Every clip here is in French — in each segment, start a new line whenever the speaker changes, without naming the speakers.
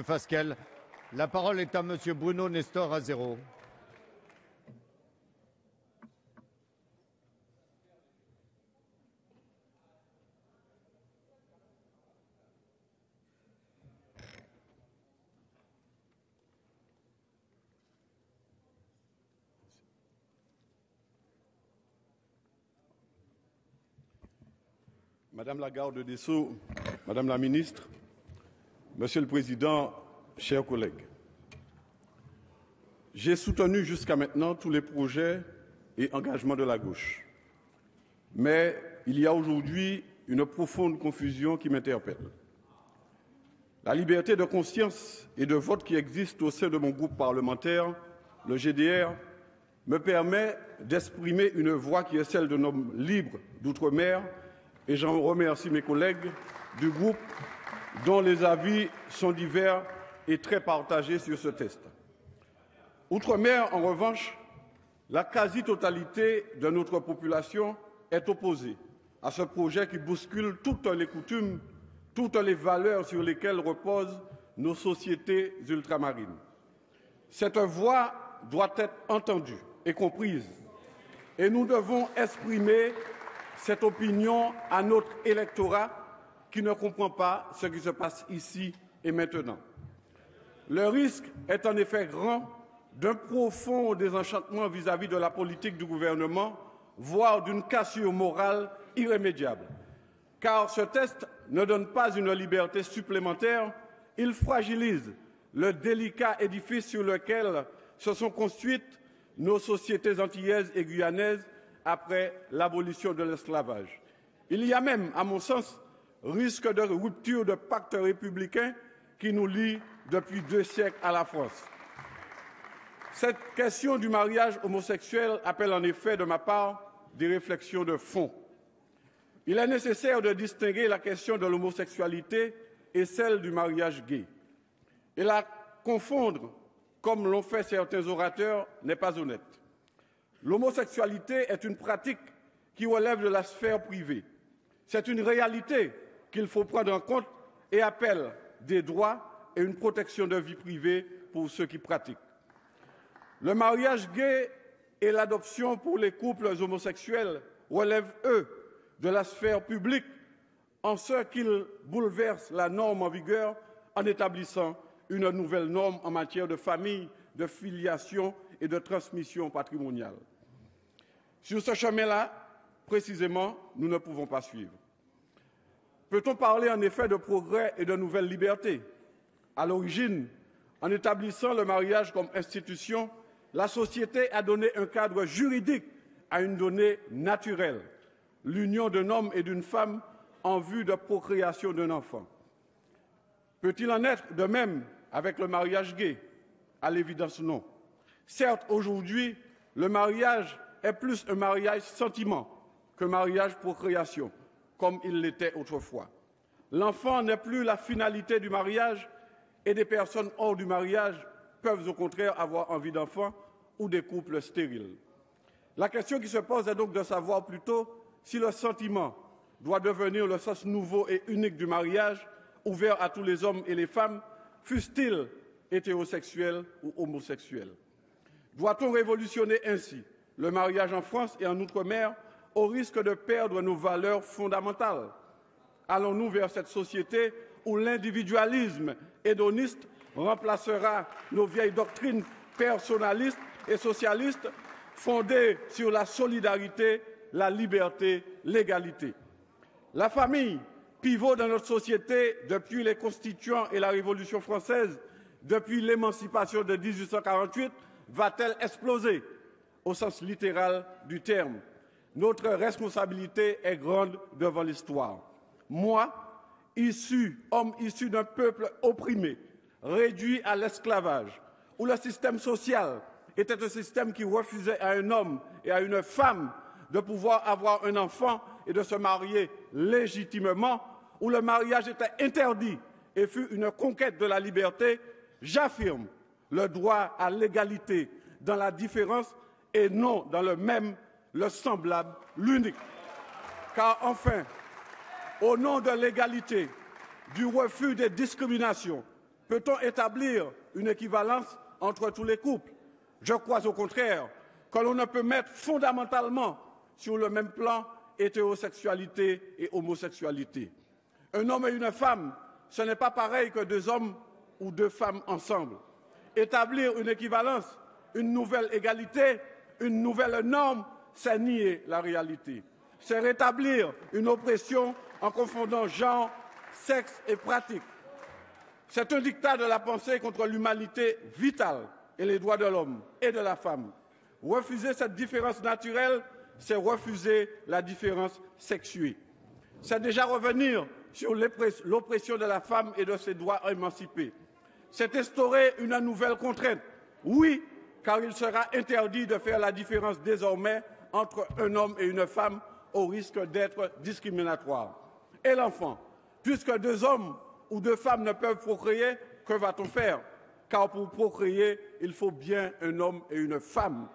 Fasquelle. La parole est à Monsieur Bruno Nestor Azero.
Madame la garde des Sceaux, Madame la ministre, Monsieur le Président, chers collègues, j'ai soutenu jusqu'à maintenant tous les projets et engagements de la gauche. Mais il y a aujourd'hui une profonde confusion qui m'interpelle. La liberté de conscience et de vote qui existe au sein de mon groupe parlementaire, le GDR, me permet d'exprimer une voix qui est celle d'un homme libre d'outre-mer, et j'en remercie mes collègues du groupe dont les avis sont divers et très partagés sur ce texte. Outre-mer, en revanche, la quasi-totalité de notre population est opposée à ce projet qui bouscule toutes les coutumes, toutes les valeurs sur lesquelles reposent nos sociétés ultramarines. Cette voix doit être entendue et comprise, et nous devons exprimer cette opinion à notre électorat qui ne comprend pas ce qui se passe ici et maintenant. Le risque est en effet grand d'un profond désenchantement vis-à-vis de la politique du gouvernement, voire d'une cassure morale irrémédiable. Car ce texte ne donne pas une liberté supplémentaire, il fragilise le délicat édifice sur lequel se sont construites nos sociétés antillaises et guyanaises après l'abolition de l'esclavage. Il y a même, à mon sens, risque de rupture de pacte républicain qui nous lie depuis 2 siècles à la France. Cette question du mariage homosexuel appelle en effet de ma part des réflexions de fond. Il est nécessaire de distinguer la question de l'homosexualité et celle du mariage gay. Et la confondre, comme l'ont fait certains orateurs, n'est pas honnête. L'homosexualité est une pratique qui relève de la sphère privée. C'est une réalité qu'il faut prendre en compte et appelle des droits et une protection de vie privée pour ceux qui pratiquent. Le mariage gay et l'adoption pour les couples homosexuels relèvent, eux, de la sphère publique en ce qu'ils bouleversent la norme en vigueur en établissant une nouvelle norme en matière de famille, de filiation et de transmission patrimoniale. Sur ce chemin-là, précisément, nous ne pouvons pas suivre. Peut-on parler en effet de progrès et de nouvelles libertés? À l'origine, en établissant le mariage comme institution, la société a donné un cadre juridique à une donnée naturelle, l'union d'un homme et d'une femme en vue de procréation d'un enfant. Peut-il en être de même avec le mariage gay? À l'évidence, non. Certes, aujourd'hui, le mariage est plus un mariage sentiment que mariage procréation, comme il l'était autrefois. L'enfant n'est plus la finalité du mariage et des personnes hors du mariage peuvent au contraire avoir envie d'enfants ou des couples stériles. La question qui se pose est donc de savoir plutôt si le sentiment doit devenir le sens nouveau et unique du mariage, ouvert à tous les hommes et les femmes, fussent-ils hétérosexuels ou homosexuels. Doit-on révolutionner ainsi le mariage en France et en Outre-mer au risque de perdre nos valeurs fondamentales? Allons-nous vers cette société où l'individualisme hédoniste remplacera nos vieilles doctrines personnalistes et socialistes fondées sur la solidarité, la liberté, l'égalité? La famille, pivot dans notre société depuis les constituants et la Révolution française, depuis l'émancipation de 1848, va-t-elle exploser au sens littéral du terme? Notre responsabilité est grande devant l'histoire. Moi, homme issu d'un peuple opprimé, réduit à l'esclavage, où le système social était un système qui refusait à un homme et à une femme de pouvoir avoir un enfant et de se marier légitimement, où le mariage était interdit et fut une conquête de la liberté, j'affirme le droit à l'égalité dans la différence et non dans le même, le semblable, l'unique. Car enfin, au nom de l'égalité, du refus des discriminations, Peut-on établir une équivalence entre tous les couples? Je crois au contraire que l'on ne peut mettre fondamentalement sur le même plan hétérosexualité et homosexualité. Un homme et une femme, ce n'est pas pareil que deux hommes ou deux femmes ensemble. Établir une équivalence, une nouvelle égalité, une nouvelle norme, c'est nier la réalité. C'est rétablir une oppression en confondant genre, sexe et pratique. C'est un dictat de la pensée contre l'humanité vitale et les droits de l'homme et de la femme. Refuser cette différence naturelle, c'est refuser la différence sexuée. C'est déjà revenir sur l'oppression de la femme et de ses droits émancipés. C'est instaurer une nouvelle contrainte. Oui, car il sera interdit de faire la différence désormais entre un homme et une femme au risque d'être discriminatoire. Et l'enfant, puisque deux hommes ou deux femmes ne peuvent procréer, que va-t-on faire? Car pour procréer, il faut bien un homme et une femme.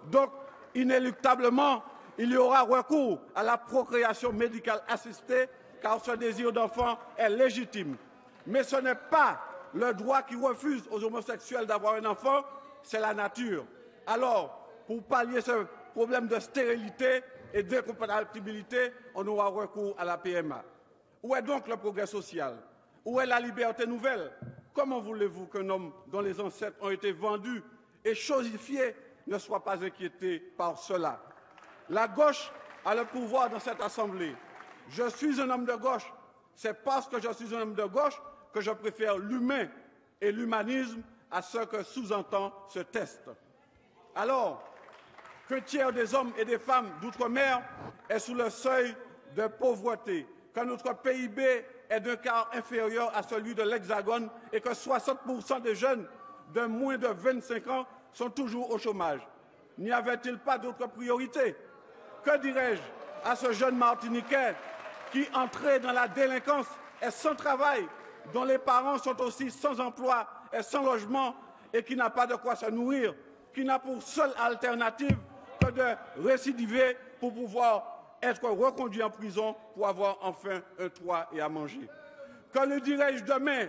Donc, inéluctablement, il y aura recours à la procréation médicale assistée, car ce désir d'enfant est légitime. Mais ce n'est pas le droit qui refuse aux homosexuels d'avoir un enfant, c'est la nature. Alors, pour pallier ce problème de stérilité et d'incompatibilité, on aura recours à la PMA. Où est donc le progrès social? Où est la liberté nouvelle? Comment voulez-vous qu'un homme dont les ancêtres ont été vendus et chosifiés ne soit pas inquiété par cela? La gauche a le pouvoir dans cette Assemblée. Je suis un homme de gauche. C'est parce que je suis un homme de gauche que je préfère l'humain et l'humanisme à ce que sous-entend ce test. Alors, qu'un tiers des hommes et des femmes d'outre-mer est sous le seuil de pauvreté, que notre PIB est d'un quart inférieur à celui de l'Hexagone et que 60% des jeunes de moins de 25 ans sont toujours au chômage. N'y avait-il pas d'autre priorité? Que dirais-je à ce jeune Martiniquais qui, entré dans la délinquance, est sans travail, dont les parents sont aussi sans emploi et sans logement et qui n'a pas de quoi se nourrir, qui n'a pour seule alternative que de récidiver pour pouvoir être reconduit en prison pour avoir enfin un toit et à manger? Que lui dirais-je demain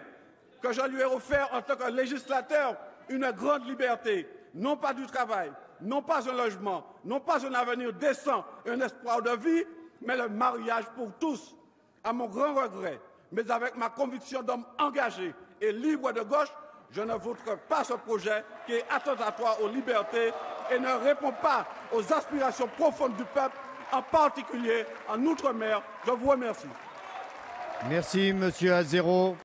que je lui ai offert en tant que législateur une grande liberté, non pas du travail, non pas un logement, non pas un avenir décent, un espoir de vie, mais le mariage pour tous? À mon grand regret, mais avec ma conviction d'homme engagé et libre de gauche, je ne voterai pas ce projet qui est attentatoire aux libertés et ne répond pas aux aspirations profondes du peuple, en particulier en Outre-mer. Je vous remercie.
Merci, Monsieur Azero.